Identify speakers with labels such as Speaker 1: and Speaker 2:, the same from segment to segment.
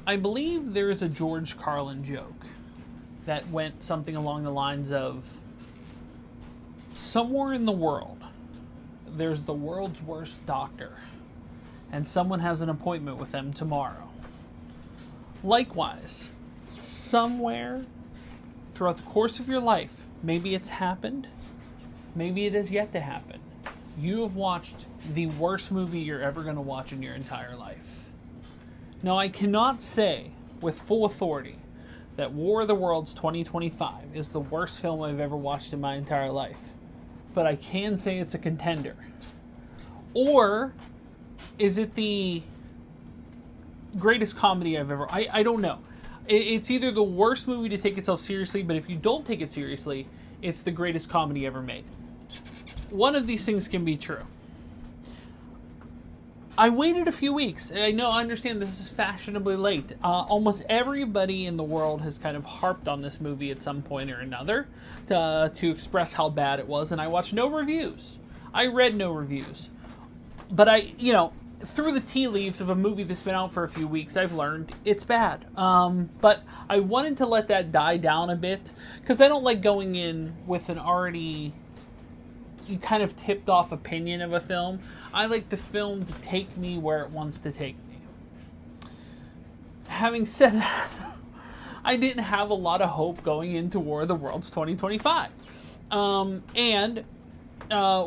Speaker 1: I believe there is a George Carlin joke that went something along the lines of, somewhere in the world, there's the world's worst doctor, and someone has an appointment with them tomorrow. Likewise, somewhere throughout the course of your life, maybe it's happened, maybe it is yet to happen, you have watched the worst movie you're ever going to watch in your entire life. Now, I cannot say with full authority that War of the Worlds 2025 is the worst film I've ever watched in my entire life, but I can say it's a contender. Or is it the greatest comedy I've ever... I don't know. It's either the worst movie to take itself seriously, but if you don't take it seriously, it's the greatest comedy ever made. One of these things can be true. I waited a few weeks. I understand this is fashionably late. Almost everybody in the world has kind of harped on this movie at some point or another to express how bad it was, and I watched no reviews. I read no reviews. But through the tea leaves of a movie that's been out for a few weeks, I've learned it's bad. But I wanted to let that die down a bit, because I don't like going in with an already kind of tipped off opinion of a film. I like the film to take me where it wants to take me. Having said that, I didn't have a lot of hope going into War of the Worlds 2025.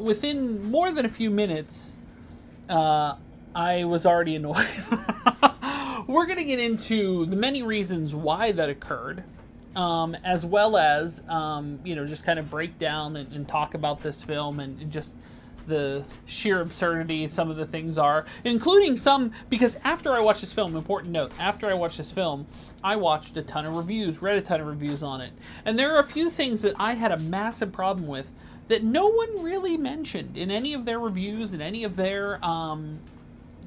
Speaker 1: Within more than a few minutes, I was already annoyed. We're going to get into the many reasons why that occurred, as well as, just kind of break down and talk about this film and just the sheer absurdity some of the things are, including some, because after I watched this film, important note, after I watched this film, I watched a ton of reviews, read a ton of reviews on it, and there are a few things that I had a massive problem with that no one really mentioned in any of their reviews and any of their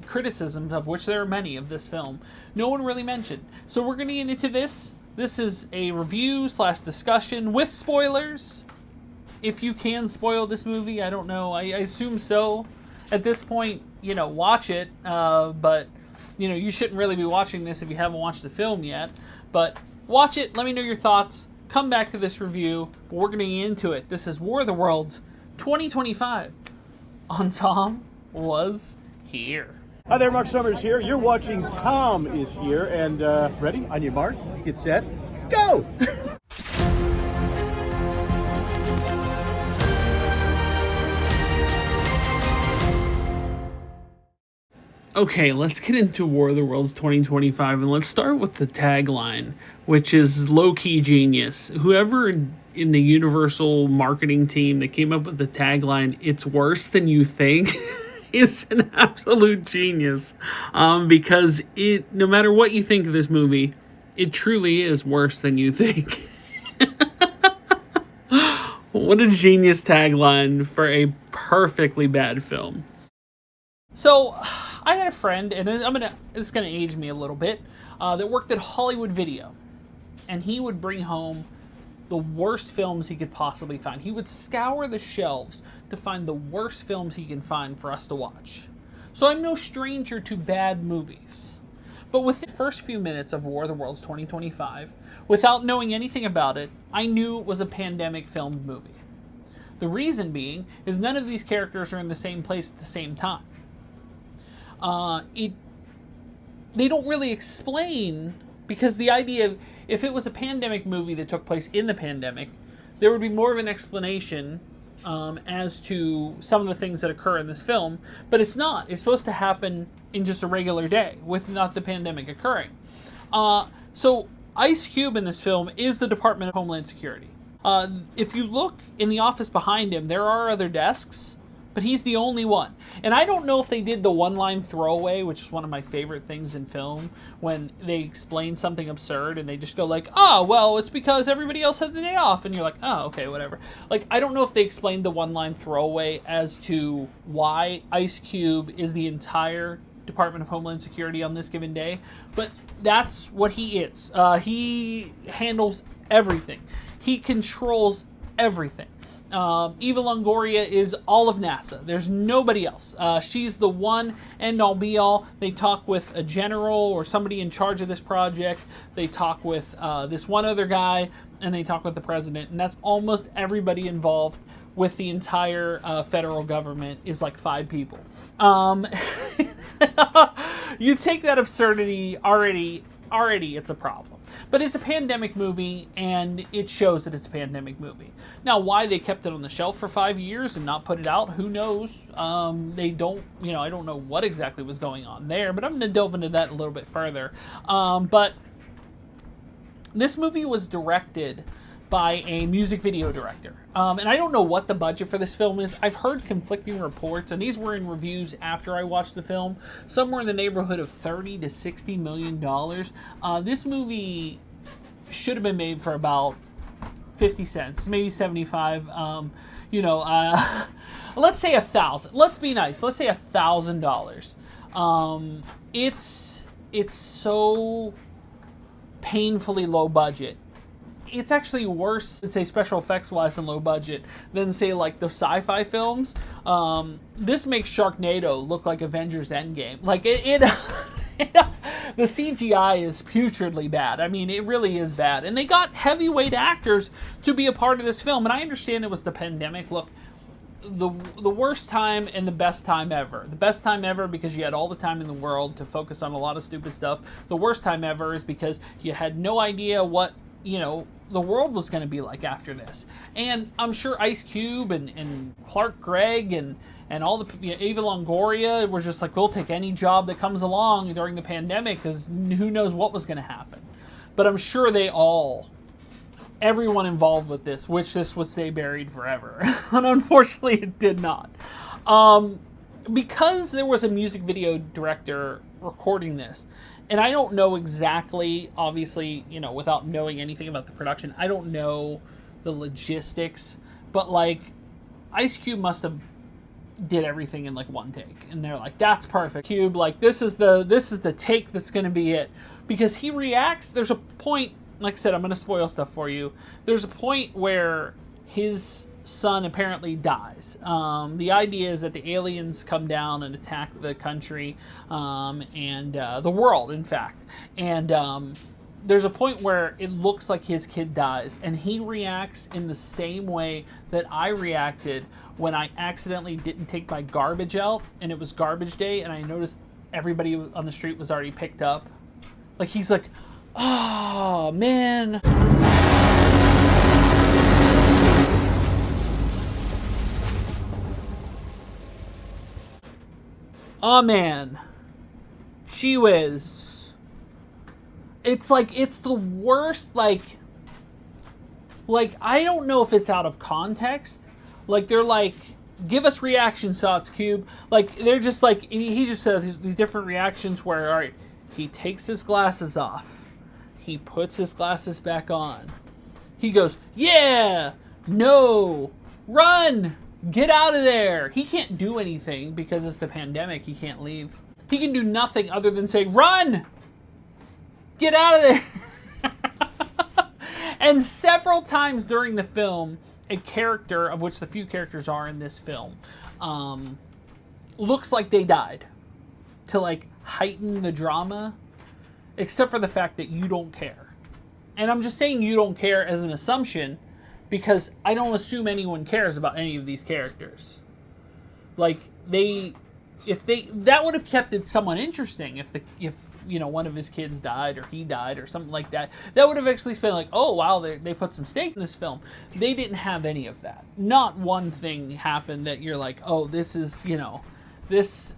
Speaker 1: criticisms, of which there are many of this film. No one really mentioned. So we're going to get into this. This is a review / discussion with spoilers. If you can spoil this movie, I don't know. I assume so. At this point, watch it. But, you shouldn't really be watching this if you haven't watched the film yet. But watch it. Let me know your thoughts. Come back to this review. But we're going to get into it. This is War of the Worlds 2025 on Tom Was Here.
Speaker 2: Hi there, Mark Summers here. You're watching Tom Is Here, and ready? On your mark, get set, go!
Speaker 1: Okay, let's get into War of the Worlds 2025, and let's start with the tagline, which is low-key genius. Whoever in the Universal marketing team that came up with the tagline, "It's worse than you think," is an absolute genius, because no matter what you think of this movie, it truly is worse than you think. What a genius tagline for a perfectly bad film. So, I had a friend, and it's gonna age me a little bit, that worked at Hollywood Video, and he would bring home the worst films he could possibly find. He would scour the shelves to find the worst films he can find for us to watch. So I'm no stranger to bad movies. But within the first few minutes of War of the Worlds 2025, without knowing anything about it, I knew it was a pandemic filmed movie. The reason being is none of these characters are in the same place at the same time. They don't really explain, because the idea of, if it was a pandemic movie that took place in the pandemic, there would be more of an explanation as to some of the things that occur in this film, but it's not. It's supposed to happen in just a regular day, with not the pandemic occurring. So Ice Cube in this film is the Department of Homeland Security. If you look in the office behind him, there are other desks, but he's the only one. And I don't know if they did the one-line throwaway, which is one of my favorite things in film, when they explain something absurd and they just go like, "Oh, well, it's because everybody else had the day off," and you're like, "Oh, okay, whatever." Like, I don't know if they explained the one-line throwaway as to why Ice Cube is the entire Department of Homeland Security on this given day, but that's what he is. He handles everything. He controls everything. Eva Longoria is all of NASA. There's nobody else. She's the one end all be all. They talk with a general or somebody in charge of this project. They talk with this one other guy, and they talk with the president. And that's almost everybody involved with the entire federal government is like 5 people. You take that absurdity, already it's a problem. But it's a pandemic movie, and it shows that it's a pandemic movie. Now, why they kept it on the shelf for 5 years and not put it out, who knows? They don't, I don't know what exactly was going on there, but I'm going to delve into that a little bit further. But this movie was directed by a music video director. And I don't know what the budget for this film is. I've heard conflicting reports, and these were in reviews after I watched the film, somewhere in the neighborhood of $30 to $60 million. This movie should have been made for about 50 cents, maybe 75. Let's say $1,000. Let's be nice. Let's say $1,000. It's so painfully low budget. It's actually worse, say special effects wise and low budget, than say like the sci-fi films. This makes Sharknado look like Avengers Endgame. Like the CGI is putridly bad. I mean, it really is bad. And they got heavyweight actors to be a part of this film. And I understand it was the pandemic. Look, the worst time and the best time ever. The best time ever because you had all the time in the world to focus on a lot of stupid stuff. The worst time ever is because you had no idea what the world was going to be like after this. And I'm sure Ice Cube and Clark Gregg and all the Eva Longoria were just like, we'll take any job that comes along during the pandemic because who knows what was going to happen. But I'm sure everyone involved with this wished this would stay buried forever. And unfortunately it did not. Because there was a music video director recording this, and I don't know exactly, obviously, without knowing anything about the production, I don't know the logistics, but like Ice Cube must have did everything in like one take, and they're like, that's perfect, Cube, like this is the take that's going to be it. Because he reacts, there's a point, like I said, I'm going to spoil stuff for you. There's a point where his son apparently dies. The idea is that the aliens come down and attack the country and the world, in fact. And there's a point where it looks like his kid dies, and he reacts in the same way that I reacted when I accidentally didn't take my garbage out, and it was garbage day, and I noticed everybody on the street was already picked up. Like, he's like, oh, man. Oh man, gee whiz. It's like, it's the worst, like I don't know if it's out of context. Like, they're like, give us reaction shots, Cube. Like, they're just like, he just has these different reactions where, all right, he takes his glasses off. He puts his glasses back on. He goes, yeah, no, run. Get out of there! He can't do anything because it's the pandemic. He can't leave. He can do nothing other than say, run! Get out of there! And several times during the film, a character, of which the few characters are in this film, looks like they died. To like heighten the drama, except for the fact that you don't care. And I'm just saying you don't care as an assumption, because I don't assume anyone cares about any of these characters. Like, that would have kept it somewhat interesting if one of his kids died or he died or something like that. That would have actually been like, oh wow, they put some stake in this film. They didn't have any of that. Not one thing happened that you're like, oh, this is, this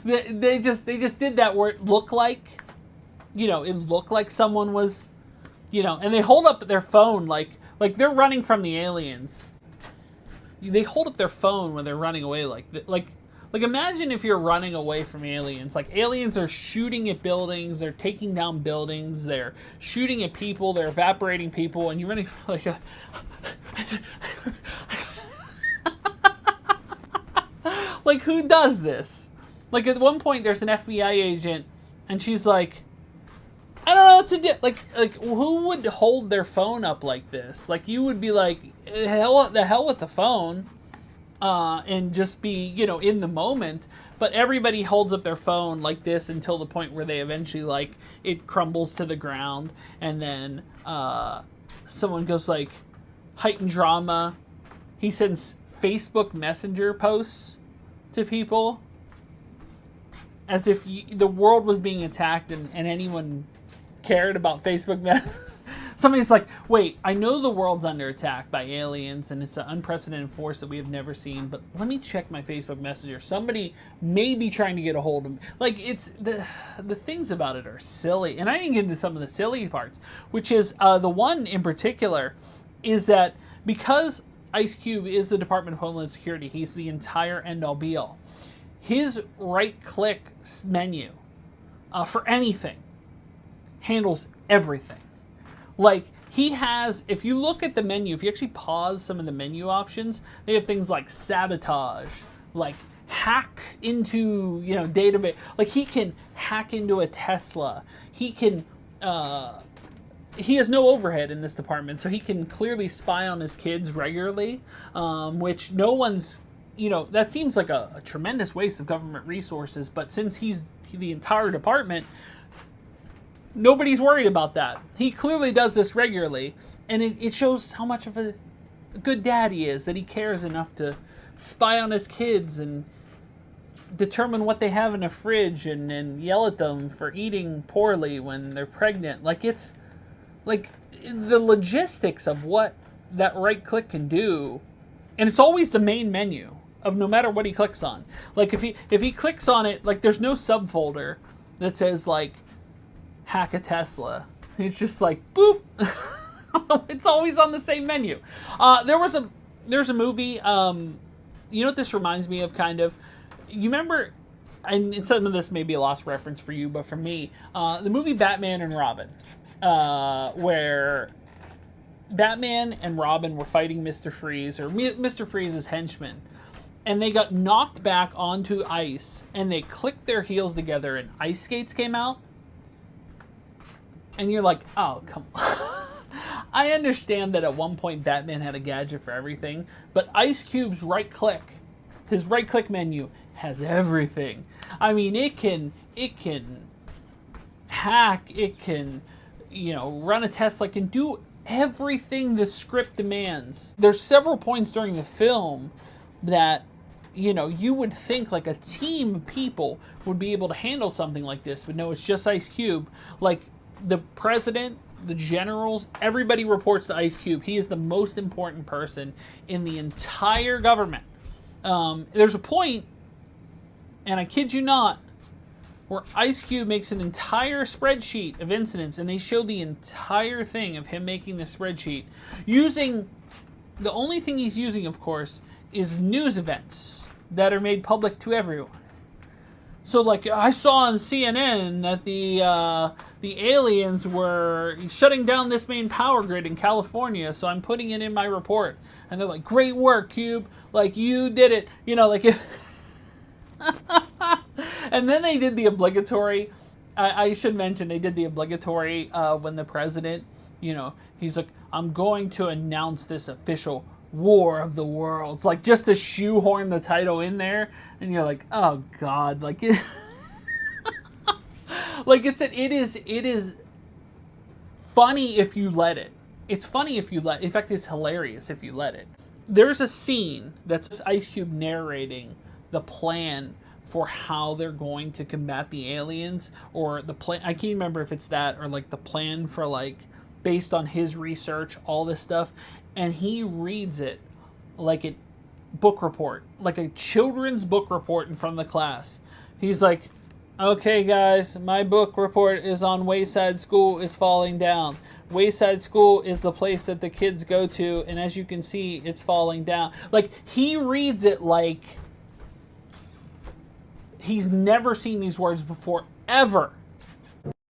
Speaker 1: they just did that where it looked like, it looked like someone was, and they hold up their phone like they're running from the aliens. They hold up their phone when they're running away, like imagine if you're running away from aliens. Like, aliens are shooting at buildings, they're taking down buildings, they're shooting at people, they're evaporating people, and you're running like like, who does this? Like, at one point there's an FBI agent, and she's like, I don't know what to do. Like who would hold their phone up like this? Like, you would be like, the hell with the phone, and just be, in the moment. But everybody holds up their phone like this until the point where they eventually, like, it crumbles to the ground, and then someone goes like, heightened drama. He sends Facebook Messenger posts to people as if the world was being attacked and anyone cared about Facebook Messenger. Somebody's like, wait, I know the world's under attack by aliens and it's an unprecedented force that we have never seen, but let me check my Facebook Messenger. Somebody may be trying to get a hold of me. Like, it's the things about it are silly. And I didn't get into some of the silly parts, which is the one in particular is that because Ice Cube is the Department of Homeland Security, he's the entire end-all be-all. His right-click menu for anything handles everything. Like, he has, if you look at the menu, if you actually pause some of the menu options, they have things like sabotage, like hack into, database. Like, he can hack into a Tesla. He can, he has no overhead in this department, so he can clearly spy on his kids regularly, which no one's, that seems like a tremendous waste of government resources, but since he's the entire department, nobody's worried about that. He clearly does this regularly, and it shows how much of a good dad he is, that he cares enough to spy on his kids and determine what they have in the fridge and yell at them for eating poorly when they're pregnant. Like, it's like the logistics of what that right click can do, and it's always the main menu of no matter what he clicks on. Like, if he clicks on it, like, there's no subfolder that says like hack a Tesla. It's just like boop. It's always on the same menu. There's a movie. You know what this reminds me of, kind of? You remember, and some of this may be a lost reference for you, but for me, the movie Batman and Robin, where Batman and Robin were fighting Mr. Freeze, or Mr. Freeze's henchmen, and they got knocked back onto ice, and they clicked their heels together, and ice skates came out. And you're like, oh, come on. I understand that at one point Batman had a gadget for everything, but Ice Cube's right click, his right click menu, has everything. I mean, it can hack, it can, run a Tesla, it can do everything the script demands. There's several points during the film that, you would think like a team of people would be able to handle something like this, but no, it's just Ice Cube. Like, the president, the generals, everybody reports to Ice Cube. He is the most important person in the entire government. There's a point, and I kid you not, where Ice Cube makes an entire spreadsheet of incidents, and they show the entire thing of him making the spreadsheet using, the only thing he's using, of course, is news events that are made public to everyone. So, like, I saw on CNN that the aliens were shutting down this main power grid in California, so I'm putting it in my report. And they're like, great work, Cube. Like, you did it. And then they did the obligatory, I should mention, they did the obligatory when the president, he's like, I'm going to announce this official War of the Worlds, like, just to shoehorn the title in there, and you're like, oh god, like, it, like, it is funny if you let it. It's funny if you let. In fact, it's hilarious if you let it. There's a scene that's Ice Cube narrating the plan for how they're going to combat the aliens, or the plan. I can't remember if it's that or like the plan for, like, based on his research, all this stuff. And he reads it like a book report, like a children's book report in front of the class. He's like, okay, guys, my book report is on Wayside School is falling down. Wayside School is the place that the kids go to, and as you can see, it's falling down. Like, he reads it like he's never seen these words before, ever.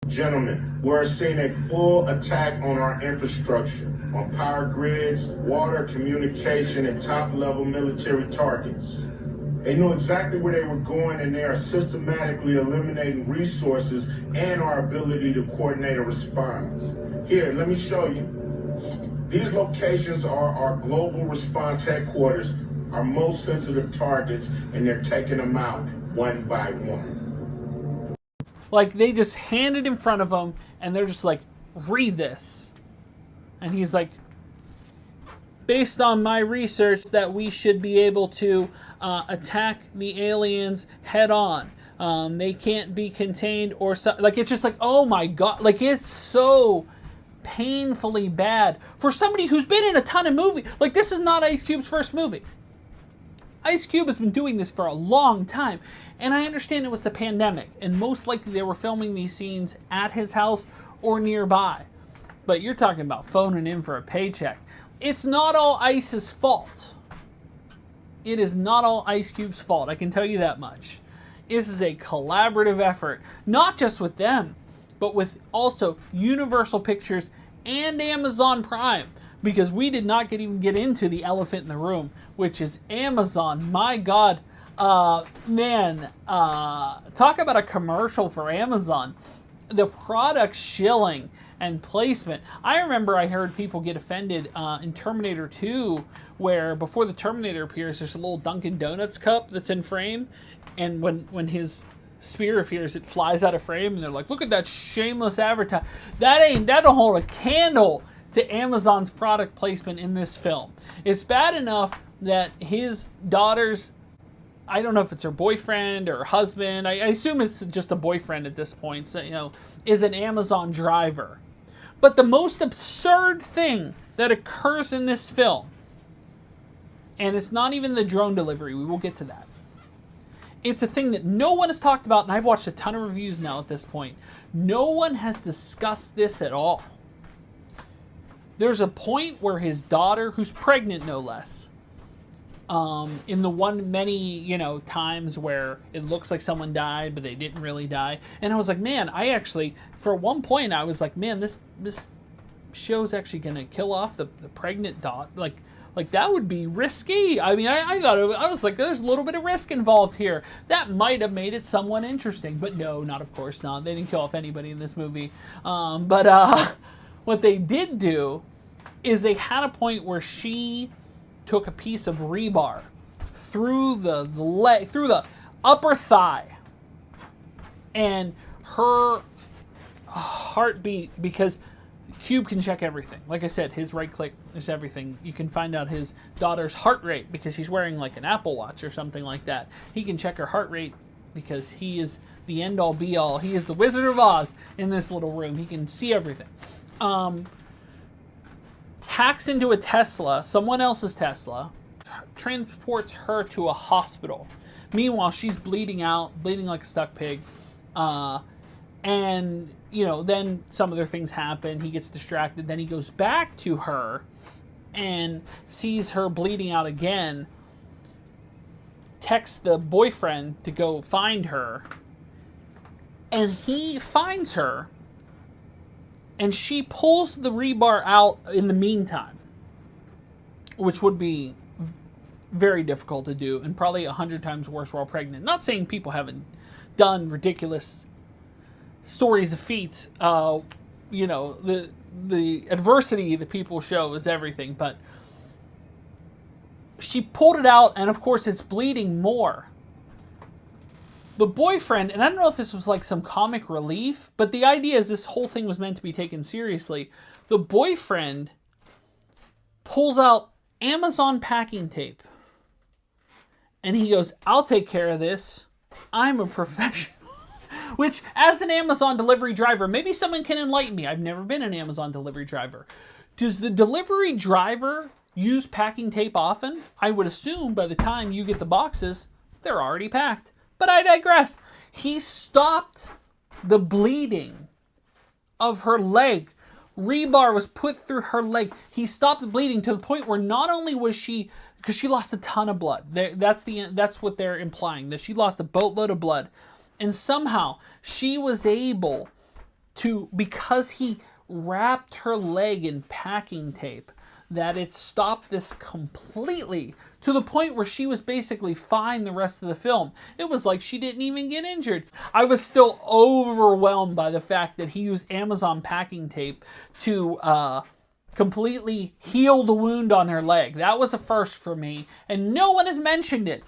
Speaker 3: Gentlemen, we're seeing a full attack on our infrastructure, on power grids, water, communication, and top-level military targets. They knew exactly where they were going, and they are systematically eliminating resources and our ability to coordinate a response. Here, let me show you. These locations are our global response headquarters, our most sensitive targets, and they're taking them out one by one.
Speaker 1: Like, they just hand it in front of him, and they're just like, read this. And he's like, based on my research, that we should be able to attack the aliens head on. They can't be contained or so. Like, it's just like, oh my god. Like, it's so painfully bad for somebody who's been in a ton of movies. Like, this is not Ice Cube's first movie. Ice Cube has been doing this for a long time. And I understand it was the pandemic, and most likely they were filming these scenes at his house or nearby. But you're talking about phoning in for a paycheck. It's not all Ice's fault. It is not all Ice Cube's fault, I can tell you that much. This is a collaborative effort, not just with them, but with also Universal Pictures and Amazon Prime, because we did not even get into the elephant in the room, which is Amazon. My God, man, talk about a commercial for Amazon. The product shilling and placement. I remember I heard people get offended in Terminator 2, where before the Terminator appears, there's a little Dunkin' Donuts cup that's in frame, and when his spear appears, it flies out of frame, and they're like, look at that shameless advertising. That don't hold a candle to Amazon's product placement in this film. It's bad enough that his daughter's, I don't know if it's her boyfriend or husband, I assume it's just a boyfriend at this point, so, you know, is an Amazon driver. But the most absurd thing that occurs in this film, and it's not even the drone delivery, we will get to that. It's a thing that no one has talked about, and I've watched a ton of reviews now at this point. No one has discussed this at all. There's a point where his daughter, who's pregnant no less, in the many times where it looks like someone died, but they didn't really die. And I was like, man, I actually, for one point, I was like, man, this show's actually going to kill off the pregnant daughter. Like that would be risky. I mean, I thought I was like, there's a little bit of risk involved here. That might have made it somewhat interesting, but no, not of course not. They didn't kill off anybody in this movie. But what they did do is they had a point where she took a piece of rebar through the leg, through the upper thigh, and her heartbeat, because Cube can check everything. Like I said, his right click is everything. You can find out his daughter's heart rate because she's wearing like an Apple Watch or something like that. He can check her heart rate because he is the end-all be-all. He is the Wizard of Oz in this little room. He can see everything. Hacks into a Tesla, someone else's Tesla, transports her to a hospital. Meanwhile, she's bleeding out, bleeding like a stuck pig. And, then some other things happen. He gets distracted. Then he goes back to her and sees her bleeding out again. Texts the boyfriend to go find her. And he finds her. And she pulls the rebar out in the meantime, which would be very difficult to do and probably 100 times worse while pregnant. Not saying people haven't done ridiculous stories of feats. The adversity that people show is everything. But she pulled it out, and of course it's bleeding more. The boyfriend, and I don't know if this was like some comic relief, but the idea is this whole thing was meant to be taken seriously. The boyfriend pulls out Amazon packing tape. And he goes, I'll take care of this. I'm a professional. Which, as an Amazon delivery driver, maybe someone can enlighten me. I've never been an Amazon delivery driver. Does the delivery driver use packing tape often? I would assume by the time you get the boxes, they're already packed. But I digress. He stopped the bleeding of her leg. Rebar was put through her leg. He stopped the bleeding to the point where not only was she, because she lost a ton of blood. That's what they're implying, that she lost a boatload of blood. And somehow she was able to, because he wrapped her leg in packing tape, that it stopped this completely, to the point where she was basically fine the rest of the film. It was like she didn't even get injured. I was still overwhelmed by the fact that he used Amazon packing tape to completely heal the wound on her leg. That was a first for me, and no one has mentioned it.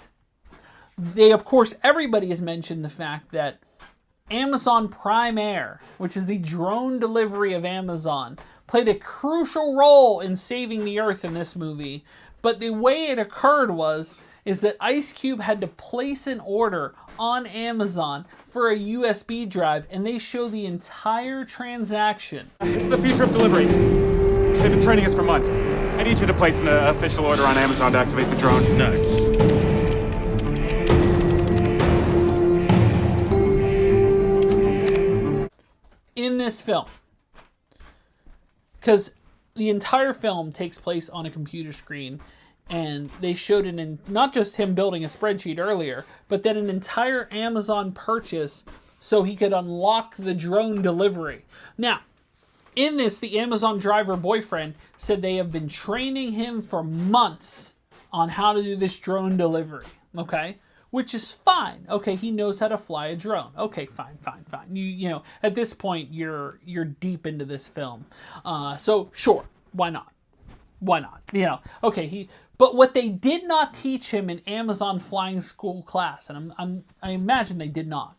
Speaker 1: Of course, everybody has mentioned the fact that Amazon Prime Air, which is the drone delivery of Amazon, played a crucial role in saving the Earth in this movie. But the way it occurred is that Ice Cube had to place an order on Amazon for a USB drive, and they show the entire transaction.
Speaker 4: It's the future of delivery. They've been training us for months. I need you to place an official order on Amazon to activate the drone.
Speaker 5: Nuts.
Speaker 1: In this film, because the entire film takes place on a computer screen, and they showed it in not just him building a spreadsheet earlier, but then an entire Amazon purchase so he could unlock the drone delivery. Now, in this, the Amazon driver boyfriend said they have been training him for months on how to do this drone delivery, okay? Which is fine. Okay, he knows how to fly a drone. Okay, fine. You know, at this point, you're deep into this film. So sure, why not? You know, okay, but what they did not teach him in Amazon flying school class, and I imagine they did not,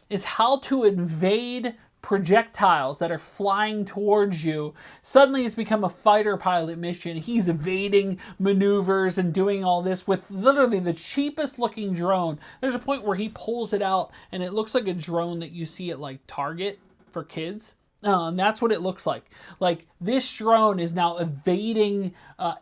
Speaker 1: is how to evade projectiles that are flying towards you. Suddenly it's become a fighter pilot mission. He's evading maneuvers and doing all this with literally the cheapest looking drone. There's a point where he pulls it out and it looks like a drone that you see at like Target for kids. And that's what it looks like. Like, this drone is now evading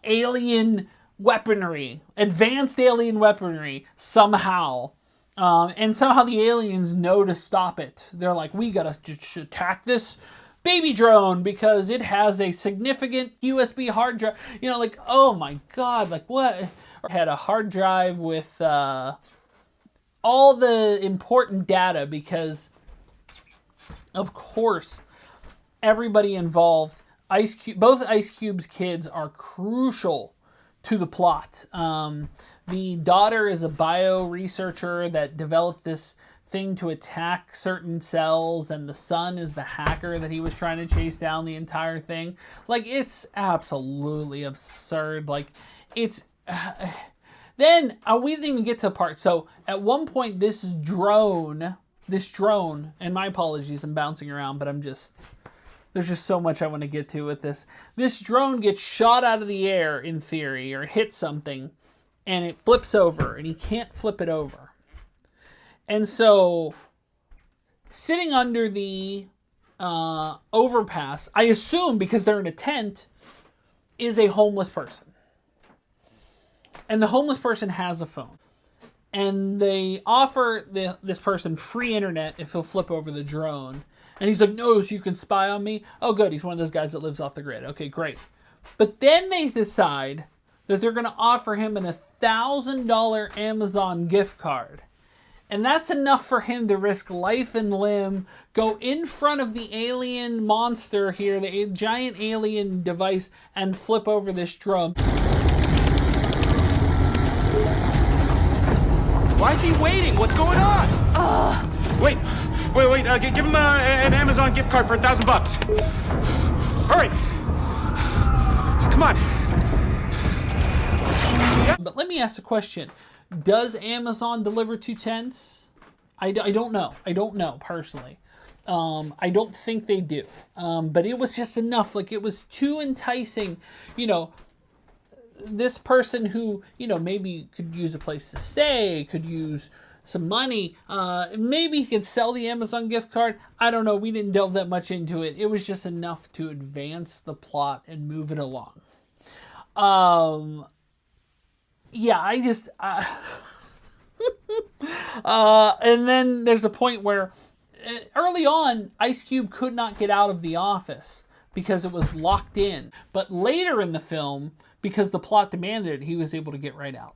Speaker 1: alien weaponry, advanced alien weaponry somehow. And somehow the aliens know to stop it. They're like, we gotta attack this baby drone because it has a significant USB hard drive. You know, like, oh my God, like what? Had a hard drive with all the important data because, of course, everybody involved, both Ice Cube's kids are crucial to the plot. The daughter is a bio researcher that developed this thing to attack certain cells, and the son is the hacker that he was trying to chase down the entire thing. Like, it's absolutely absurd. Like, it's... Then, we didn't even get to the part. So, at one point, this drone, and my apologies, I'm bouncing around, but there's just so much I want to get to with this. This drone gets shot out of the air, in theory, or hits something, and it flips over, and he can't flip it over. And so, sitting under the overpass, I assume, because they're in a tent, is a homeless person. And the homeless person has a phone. And they offer this person free internet if he'll flip over the drone. And he's like, no, so you can spy on me? Oh, good, he's one of those guys that lives off the grid. Okay, great. But then they decide that they're going to offer him an $1,000 Amazon gift card. And that's enough for him to risk life and limb, go in front of the alien monster here, the giant alien device, and flip over this drone.
Speaker 4: Why is he waiting? What's going on? Wait. Give him an Amazon gift card for $1,000. Hurry. Come on.
Speaker 1: But let me ask a question. Does Amazon deliver to tents? I don't know. I don't know, personally. I don't think they do. But it was just enough. Like, it was too enticing. You know, this person who, you know, maybe could use a place to stay, could use some money. Maybe he could sell the Amazon gift card. I don't know. We didn't delve that much into it. It was just enough to advance the plot and move it along. Yeah, and then there's a point where early on, Ice Cube could not get out of the office because it was locked in. But later in the film, because the plot demanded it, he was able to get right out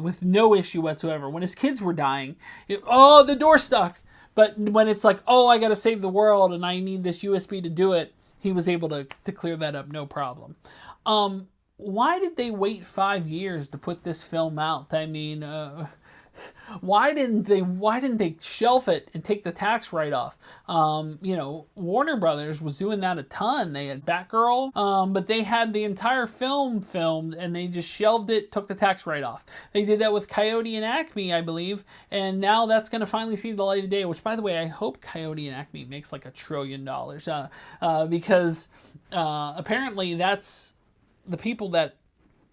Speaker 1: with no issue whatsoever. When his kids were dying, the door's stuck. But when it's like, I got to save the world and I need this USB to do it, he was able to clear that up, no problem. why did they wait 5 years to put this film out? I mean, why didn't they shelf it and take the tax write-off? Warner Brothers was doing that a ton. They had Batgirl, but they had the entire film filmed and they just shelved it, took the tax write-off. They did that with Coyote and Acme, I believe, and now that's going to finally see the light of day, which, by the way, I hope Coyote and Acme makes like $1 trillion, because apparently that's the people that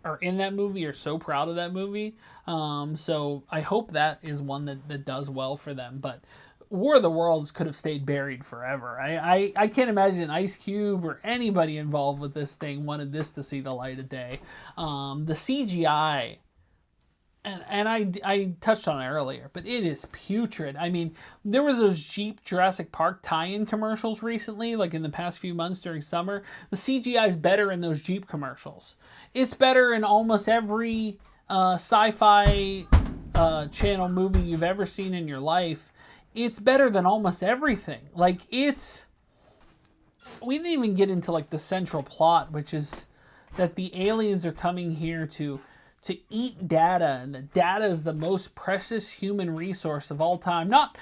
Speaker 1: are in that movie are so proud of that movie. So I hope that is one that does well for them. But War of the Worlds could have stayed buried forever. I can't imagine Ice Cube or anybody involved with this thing wanted this to see the light of day. The CGI, and I touched on it earlier, but it is putrid. I mean, there was those Jeep Jurassic Park tie-in commercials recently, like in the past few months during summer. The CGI is better in those Jeep commercials. It's better in almost every sci-fi channel movie you've ever seen in your life. It's better than almost everything. Like, we didn't even get into like the central plot, which is that the aliens are coming here to eat data, and the data is the most precious human resource of all time. Not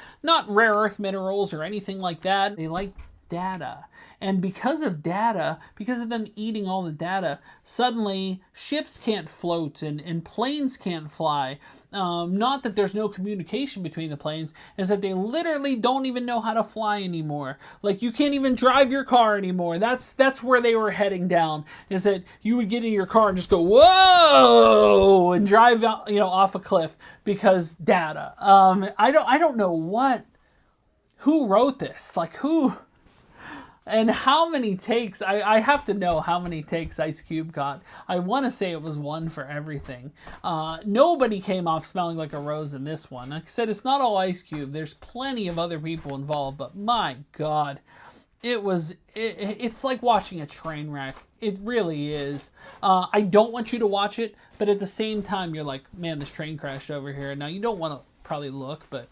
Speaker 1: rare earth minerals or anything like that. They like data. And because of data, because of them eating all the data, suddenly ships can't float and planes can't fly. Not that there's no communication between the planes, is that they literally don't even know how to fly anymore. Like, you can't even drive your car anymore. That's where they were heading down, is that you would get in your car and just go, whoa, and drive out, off a cliff because data. I don't know who wrote this, like who. And how many takes, I have to know how many takes Ice Cube got. I want to say it was one for everything. Nobody came off smelling like a rose in this one. Like I said, it's not all Ice Cube. There's plenty of other people involved, but my God, it's like watching a train wreck. It really is. I don't want you to watch it, but at the same time, you're like, man, this train crashed over here. Now, you don't want to probably look, but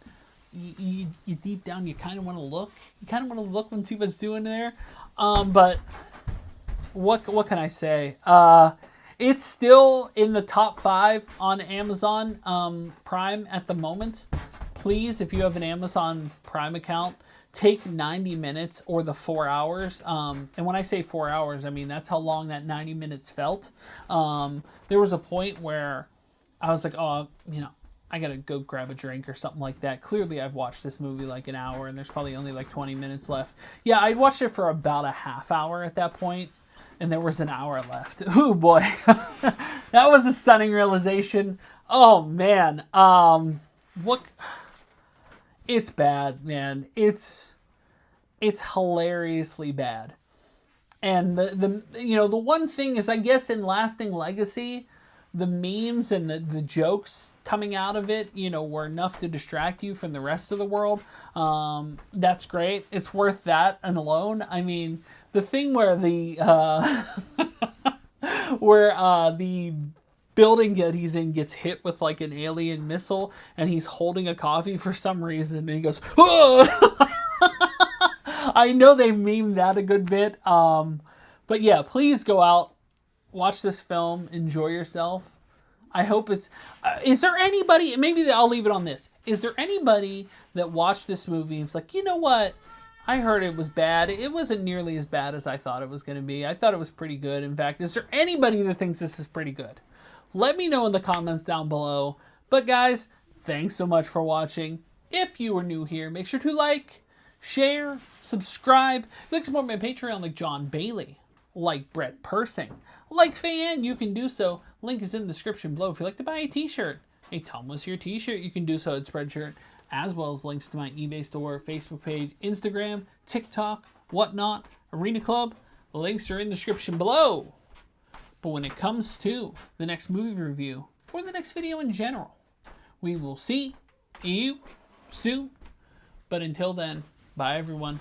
Speaker 1: you deep down, you kind of want to look. You kind of want to look and see what's doing there. But what can I say? It's still in the top 5 on Amazon Prime at the moment. Please, if you have an Amazon Prime account, take 90 minutes or the 4 hours. And when I say 4 hours, I mean that's how long that 90 minutes felt. There was a point where I was like, I gotta go grab a drink or something like that. Clearly, I've watched this movie like an hour, and there's probably only like 20 minutes left. Yeah, I'd watched it for about a half hour at that point, and there was an hour left. Ooh, boy. That was a stunning realization. Oh, man. It's bad, man. It's hilariously bad. And the one thing is, I guess, in lasting legacy, the memes and the jokes coming out of it, were enough to distract you from the rest of the world. That's great. It's worth that and alone. I mean, the thing where the the building that he's in gets hit with like an alien missile, and he's holding a coffee for some reason, and he goes, "Oh!" I know they memed that a good bit. But yeah, please go out. Watch this film. Enjoy yourself. I hope it's... is there anybody... Maybe I'll leave it on this. Is there anybody that watched this movie and was like, you know what? I heard it was bad. It wasn't nearly as bad as I thought it was going to be. I thought it was pretty good. In fact, is there anybody that thinks this is pretty good? Let me know in the comments down below. But guys, thanks so much for watching. If you are new here, make sure to like, share, subscribe. Look some more of my Patreon like John Bailey, like Brett Persing, like Fan, you can do so. Link is in the description below. If you'd like to buy a t-shirt, a TomWasHere t-shirt, you can do so at Spreadshirt, as well as links to my eBay store, Facebook page, Instagram, TikTok, whatnot, Arena Club. The links are in the description below. But when it comes to the next movie review, or the next video in general, we will see you soon. But until then, bye everyone.